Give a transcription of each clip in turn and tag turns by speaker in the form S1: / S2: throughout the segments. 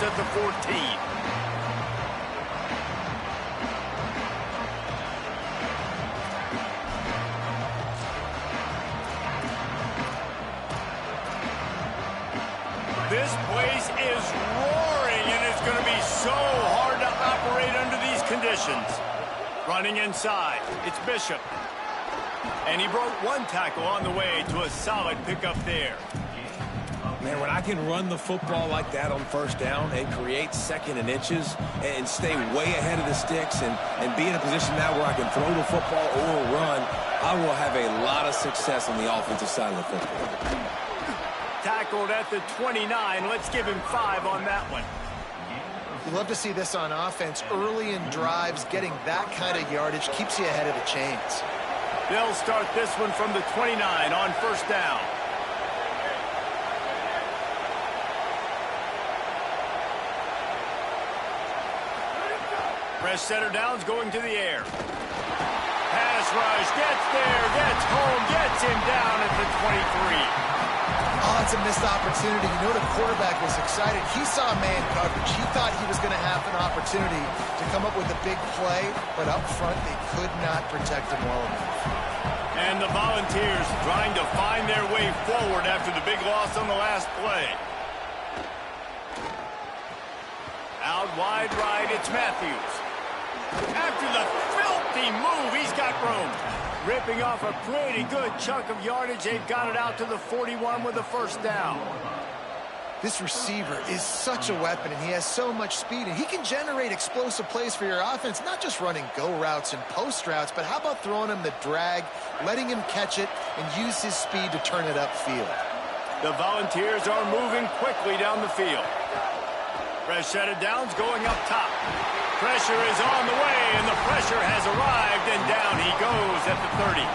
S1: first at the 14. This place is roaring, and it's going to be so hard to operate under these conditions. Running inside, it's Bishop. And he broke one tackle on the way to a solid pickup there.
S2: Man, when I can run the football like that on first down and create second and inches and stay way ahead of the sticks and be in a position now where I can throw the football or run, I will have a lot of success on the offensive side of the football.
S1: Tackled at the 29. Let's give him 5 on that one.
S3: You love to see this on offense. Early in drives, getting that kind of yardage keeps you ahead of the chains.
S1: They'll start this one from the 29 on first down. Press center downs going to the air. Pass rush, gets there, gets home, gets him down at the 23.
S3: Oh, it's a missed opportunity. You know the quarterback was excited. He saw man coverage. He thought he was going to have an opportunity to come up with a big play, but up front they could not protect him well enough.
S1: And the Volunteers trying to find their way forward after the big loss on the last play. Out wide right, it's Matthews. After the filthy move, he's got room. Ripping off a pretty good chunk of yardage. They've got it out to the 41 with a first down.
S3: This receiver is such a weapon, and he has so much speed, and he can generate explosive plays for your offense, not just running go routes and post routes, but how about throwing him the drag, letting him catch it, and use his speed to turn it upfield.
S1: The Volunteers are moving quickly down the field. Fresh set of downs going up top. Pressure is on the way, and the pressure has arrived, and down he goes at the 30.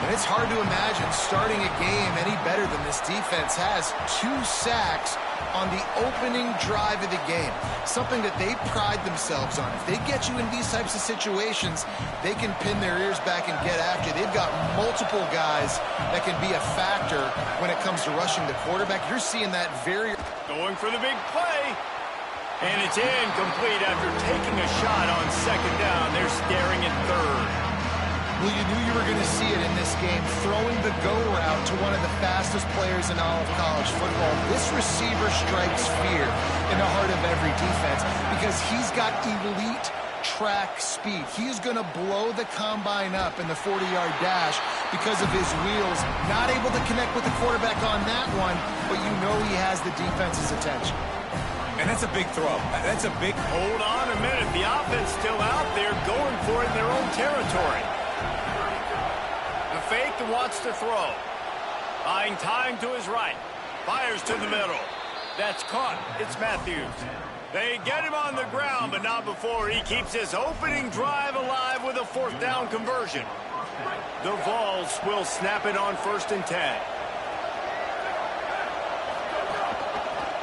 S3: And it's hard to imagine starting a game any better than this defense has. 2 sacks on the opening drive of the game, something that they pride themselves on. If they get you in these types of situations, they can pin their ears back and get after. They've got multiple guys that can be a factor when it comes to rushing the quarterback. You're seeing that very...
S1: Going for the big play. And it's incomplete after taking a shot on second down. They're staring at third.
S3: Well, you knew you were going to see it in this game, throwing the go route to one of the fastest players in all of college football. This receiver strikes fear in the heart of every defense because he's got elite track speed. He is going to blow the combine up in the 40-yard dash because of his wheels. Not able to connect with the quarterback on that one, but you know he has the defense's attention.
S2: And that's a big throw. That's a big...
S1: Hold on a minute. The offense still out there going for it in their own territory. The fake and wants to throw. Buying time to his right. Fires to the middle. That's caught. It's Matthews. They get him on the ground, but not before he keeps his opening drive alive with a 4th down conversion. The Vols will snap it on 1st and 10.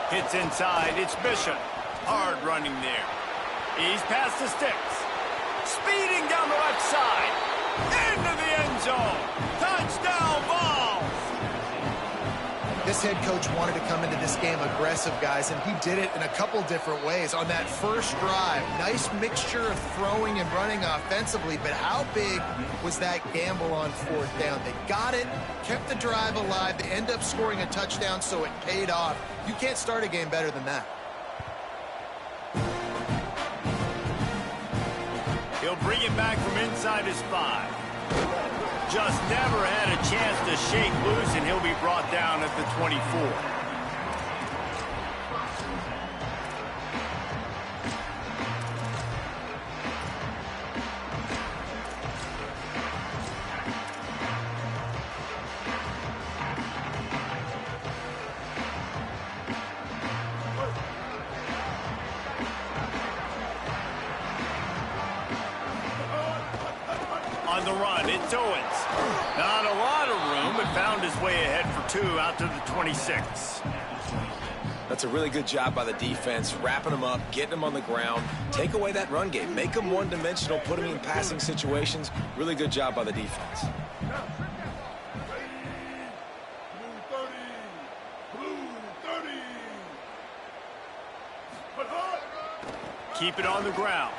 S1: Hits inside, it's Bishop. Hard running there. He's past the sticks. Speeding down the left side. Into the end zone. Touchdown, Vols!
S3: This head coach wanted to come into this game aggressive, guys, and he did it in a couple different ways. On that first drive, nice mixture of throwing and running offensively, but how big was that gamble on 4th down? They got it, kept the drive alive, they end up scoring a touchdown, so it paid off. You can't start a game better than that.
S1: He'll bring it back from inside his 5. Just never had a chance to shake loose, and he'll be brought down at the 24. On the run, it's Owens. Not a lot of room, but found his way ahead for 2 out to the 26.
S2: That's a really good job by the defense, wrapping them up, getting them on the ground. Take away that run game. Make them one-dimensional, put them in passing situations. Really good job by the defense.
S1: keep it on the ground.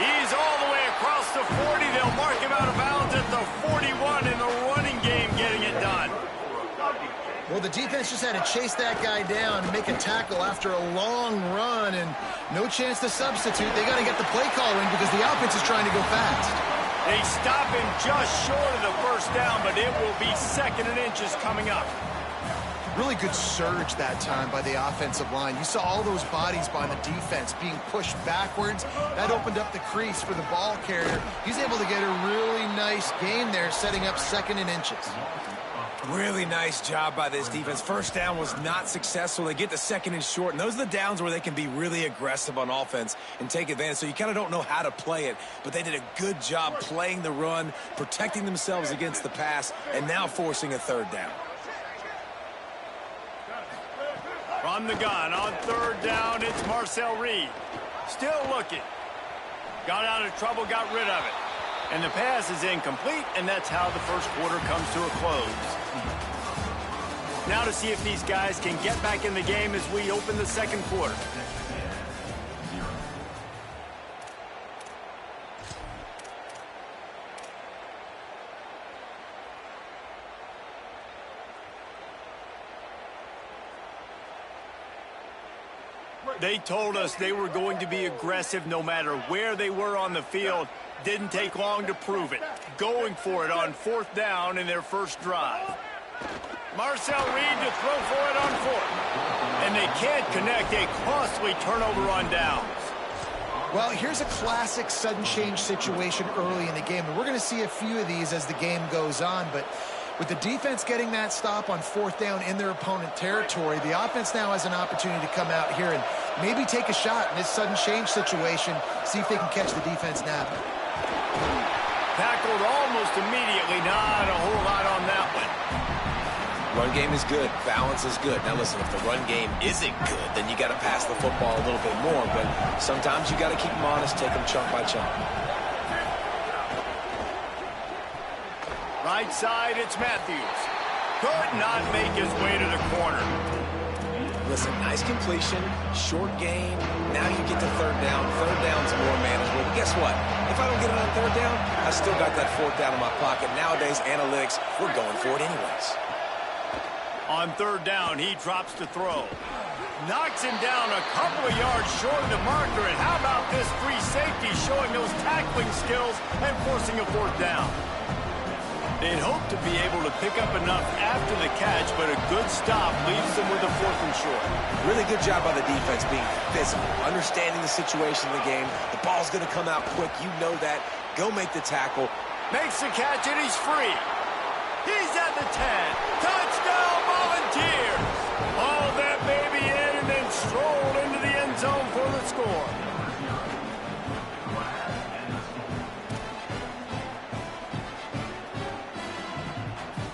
S1: He's all the way across the 40. They'll mark him out of bounds at the 41 in the running game, getting it done.
S3: Well, the defense just had to chase that guy down and make a tackle after a long run, and no chance to substitute. They got to get the play call in because the offense is trying to go fast.
S1: They stop him just short of the first down, but it will be 2nd and inches coming up.
S3: Really good surge that time by the offensive line. You saw all those bodies by the defense being pushed backwards. That opened up the crease for the ball carrier. He's able to get a really nice gain there, setting up 2nd and inches.
S2: Really nice job by this defense. First down was not successful. They get the 2nd and short, and those are the downs where they can be really aggressive on offense and take advantage. So you kind of don't know how to play it, but they did a good job playing the run, protecting themselves against the pass, and now forcing a 3rd down.
S1: From the gun on 3rd down, it's Marcel Reed. Still looking. Got out of trouble, got rid of it. And the pass is incomplete, and that's how the first quarter comes to a close. Now to see if these guys can get back in the game as we open the 2nd quarter. They told us they were going to be aggressive no matter where they were on the field. Didn't take long to prove it. Going for it on 4th down in their first drive. Marcel Reed to throw for it on 4th. And they can't connect, a costly turnover on downs.
S3: Well, here's a classic sudden change situation early in the game. And we're going to see a few of these as the game goes on. But with the defense getting that stop on 4th down in their opponent territory, the offense now has an opportunity to come out here and maybe take a shot in this sudden change situation, see if they can catch the defense napping.
S1: Tackled almost immediately. Not a whole lot on that one.
S2: Run game is good. Balance is good. Now listen, if the run game isn't good, then you got to pass the football a little bit more. But sometimes you got to keep them honest, take them chunk by chunk.
S1: Right side, it's Matthews. Could not make his way to the corner.
S2: Listen, nice completion, short gain. Now you get to 3rd down. 3rd down's more manageable. But guess what? If I don't get it on 3rd down, I still got that 4th down in my pocket. Nowadays, analytics, we're going for it anyways.
S1: On 3rd down, he drops to throw. Knocks him down a couple of yards short of the marker. And how about this free safety showing those tackling skills and forcing a 4th down? They'd hope to be able to pick up enough after the catch, but a good stop leaves them with a 4th and short.
S2: Really good job by the defense being physical, understanding the situation in the game. The ball's going to come out quick. You know that. Go make the tackle.
S1: Makes the catch, and he's free. He's at the 10. Touchdown, Volunteers. Hauled that baby in and then strolled into the end zone for the score.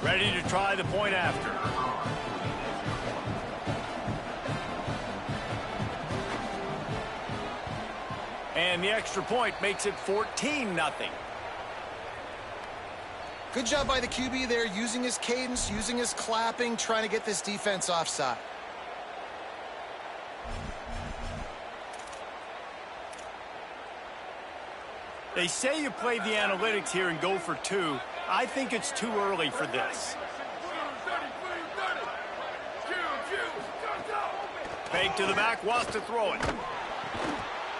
S1: Ready to try the point after. And the extra point makes it 14-0.
S3: Good job by the QB there, using his cadence, using his clapping, trying to get this defense offside.
S1: They say you play the analytics here and go for 2. I think it's too early for this. Fake to the back, wants to throw it.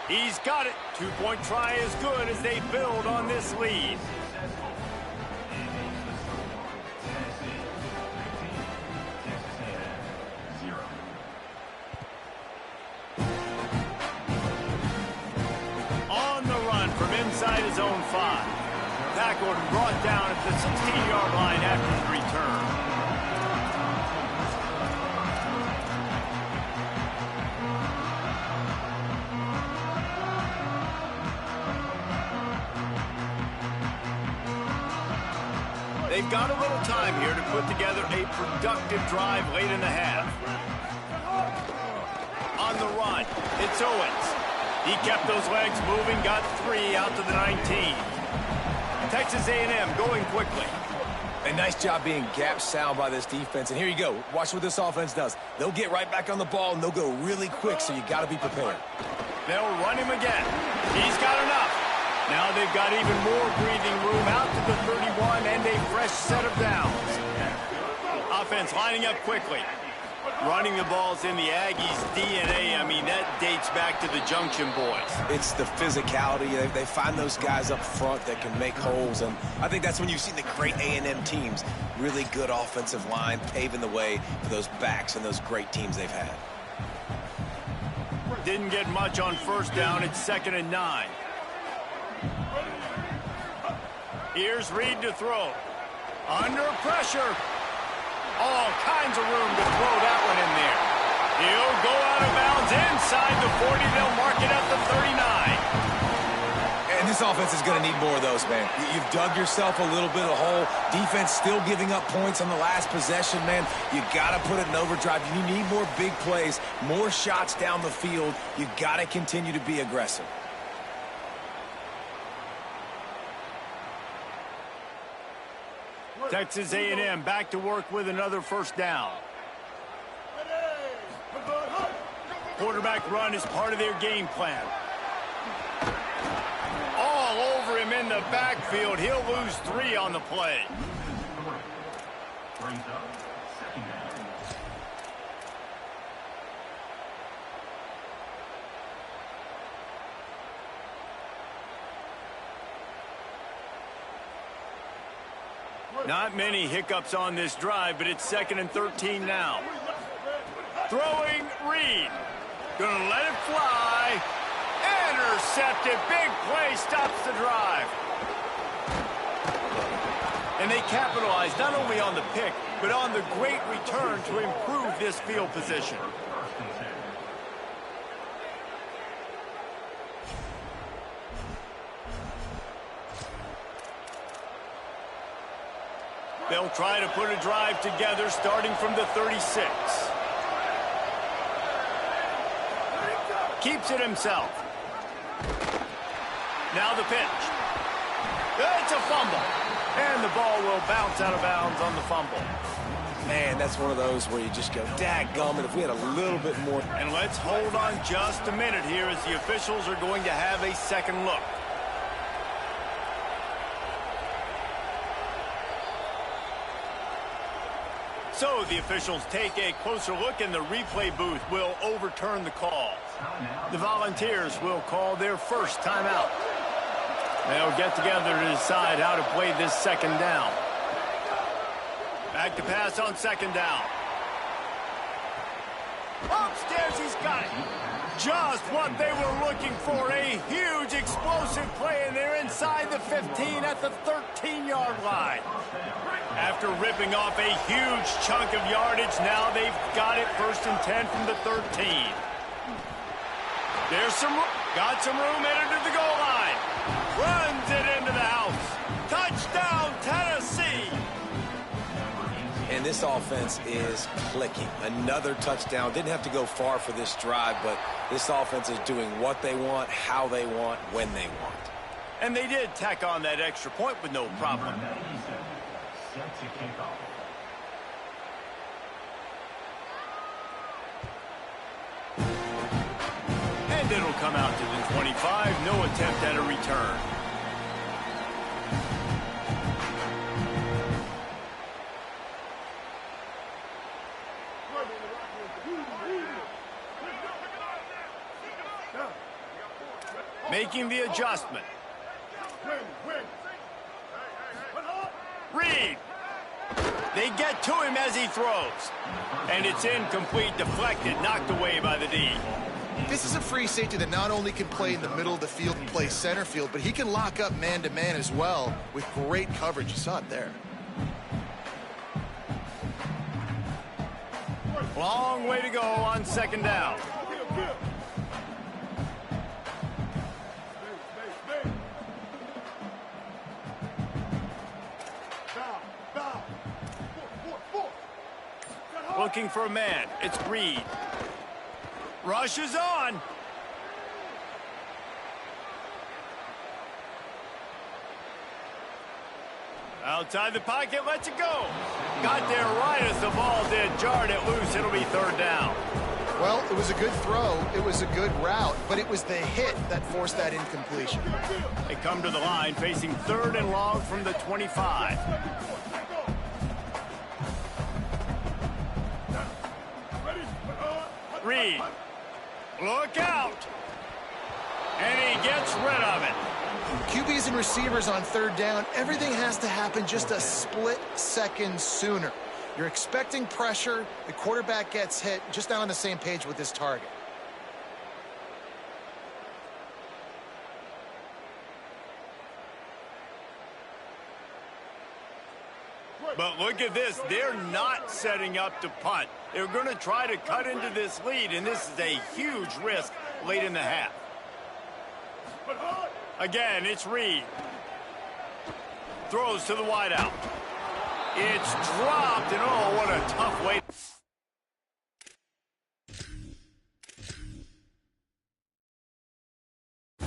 S1: He's got it. 2-point try is good as they build on this lead. On the run from inside his own 5. Tackled and brought down at the 16-yard line after the return. They've got a little time here to put together a productive drive late in the half. On the run, it's Owens. He kept those legs moving, got 3 out to the 19. Texas A&M going quickly.
S2: A nice job being gap sound by this defense. And here you go. Watch what this offense does. They'll get right back on the ball, and they'll go really quick, so you got to be prepared.
S1: They'll run him again. He's got enough. Now they've got even more breathing room out to the 31 and a fresh set of downs. Offense lining up quickly. Running the ball's in the Aggies' DNA. I mean, that dates back to the Junction Boys.
S2: It's the physicality. They find those guys up front that can make holes, and I think that's when you've seen the great A&M teams. Really good offensive line, paving the way for those backs and those great teams they've had.
S1: Didn't get much on first down. It's 2nd and 9. Here's Reed to throw. Under pressure. All kinds of room to throw that one in there. He'll go out of bounds inside the 40. They'll mark it at the 39.
S2: And this offense is going to need more of those, man. You've dug yourself a little bit of a hole. Defense still giving up points on the last possession, man. You got to put it in overdrive. You need more big plays, more shots down the field. You got to continue to be aggressive.
S1: Texas A&M back to work with another first down. Quarterback run is part of their game plan. All over him in the backfield. He'll lose 3 on the play. Not many hiccups on this drive, but it's 2nd and 13 now. Throwing Reed. Gonna let it fly. Intercepted. Big play stops the drive. And they capitalize not only on the pick, but on the great return to improve this field position. They'll try to put a drive together starting from the 36. Keeps it himself. Now the pitch. It's a fumble. And the ball will bounce out of bounds on the fumble.
S2: Man, that's one of those where you just go, dadgummit, if we had a little bit more.
S1: And let's hold on just a minute here as the officials are going to have a second look. So the officials take a closer look, and the replay booth will overturn the call. The Volunteers will call their first timeout. They'll get together to decide how to play this second down. Back to pass on second down. Upstairs, he's got it. Just what they were looking for. A huge explosive play, and they're inside the 15 at the 13-yard line. After ripping off a huge chunk of yardage, now they've got it 1st and 10 from the 13. There's got some room headed to the goal line. Runs it into the house. Touchdown, Tennessee.
S2: And this offense is clicking. Another touchdown. Didn't have to go far for this drive, but this offense is doing what they want, how they want, when they want.
S1: And they did tack on that extra point with no problem. And it'll come out to the 25. No attempt at a return. Making the adjustment. Reed. They get to him as he throws. And it's incomplete, deflected, knocked away by the D.
S3: This is a free safety that not only can play in the middle of the field and play center field, but he can lock up man-to-man as well with great coverage. You saw it there.
S1: Long way to go on second down. Looking for a man. It's Reed. Rush is on. Outside the pocket, lets it go. Got there right as the ball did. Jarred it loose. It'll be third down.
S3: Well, it was a good throw. It was a good route, but it was the hit that forced that incompletion.
S1: They come to the line facing third and long from the 25. Reed. Look out. And he gets rid of it.
S3: QBs and receivers on third down, everything has to happen just a split second sooner. You're expecting pressure, the quarterback gets hit, just not on the same page with his target.
S1: But look at this. They're not setting up to punt. They're going to try to cut into this lead, and this is a huge risk late in the half. Again, it's Reed. Throws to the wideout. It's dropped, and oh, what a tough way.